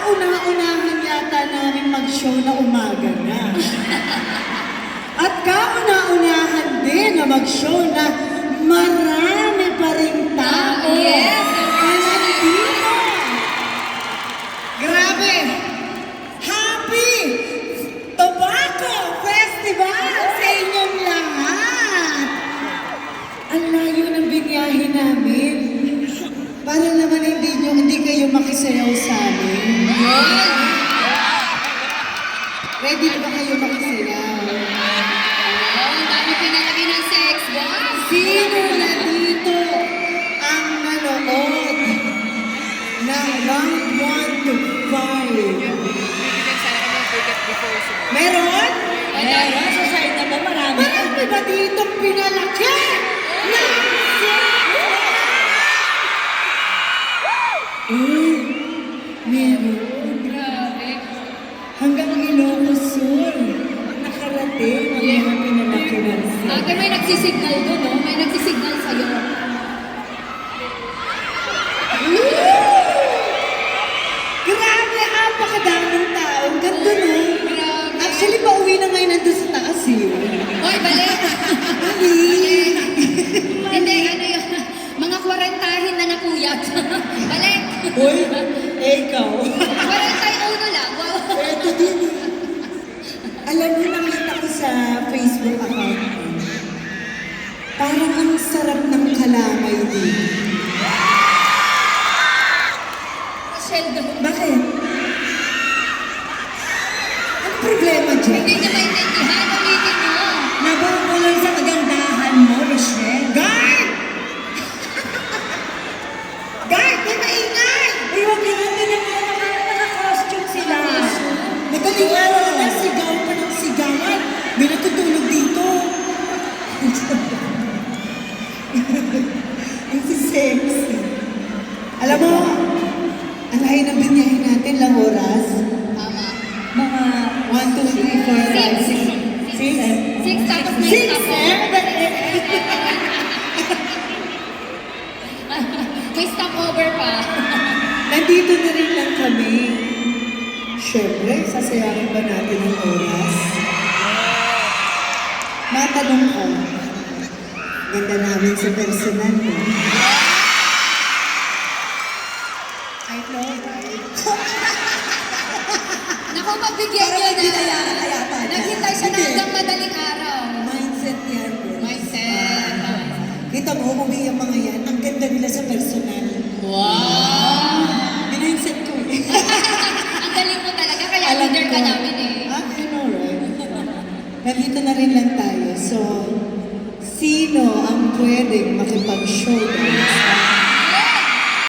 kauna-unahan yata namin mag-show na umaga na. At kauna-unahan din na mag-show na marami pa rin tao. Yes! Na nandito. Grabe! Happy Tobacco Festival sa inyong lahat! Ang layo ng binyahe namin. Para naman hindi kayo makisayaw sa amin. Ready na ba kayo makisayaw? Ang dami pinalagay ng sex bomb. Sino na dito ang nanood ng round 1 to 5? Meron? Meron. Sa side na ba marami? Marami ba dito pinalaki ng meron. Grabe. Hanggang Ilocos Sur. Nakarating ang mga pinalaki ng Ate, may nagsisignal doon, no? May nagsisignal sa'yo. Grabe, apakadaming tao. Ang ganda, no? Grabe. Actually, pauwi na ngayon nandun sa taas, eh. Hoy, balik! Balik! Hindi, ano yun? Mga 40 na napuyat. Balik! Uy, ikaw. 41 lang. Wow. Ito din. Alam mo, nakita ko sa Facebook account ko. Parang ang sarap ng kalamay din. Rochelle daw. Bakit? Ang problema dyan? Hindi niya maintindihan. Ulitin mo. Nabubulan sa kagandahan mo, Rochelle. Guard! Guard, may maingay! Ay, huwag yun natin yung naka-costume sila. Madaling araw na, sigaw pa ng sigawan. May natutulog dito. Ang sexy. Alam mo, ang lahi ng binyahin natin, lang oras. Tama. Mga 1, 2, 3, 4, 5, 6. 6 tapos may 6, stop over. 7, 8. May stop over pa. Nandito na rin lang kami. Siyempre, sasayahin ba natin ang oras? Matanong ko, ganda namin sa personal mo. I know, right? Naku, magbigyan Parang niyo hindi na. kaya yata. Naghintay siya na Hindi. hanggang madaling araw. Mindset yan. bro. Mindset. Kita mo, uwi ang mga yan. Ang ganda nila sa personal. Wow! Mindset ko eh. Ang galing mo talaga, kaya Alam leader ka ko. namin eh. I know, right? Nandito na rin lang tayo. So, sino ang pwedeng makipag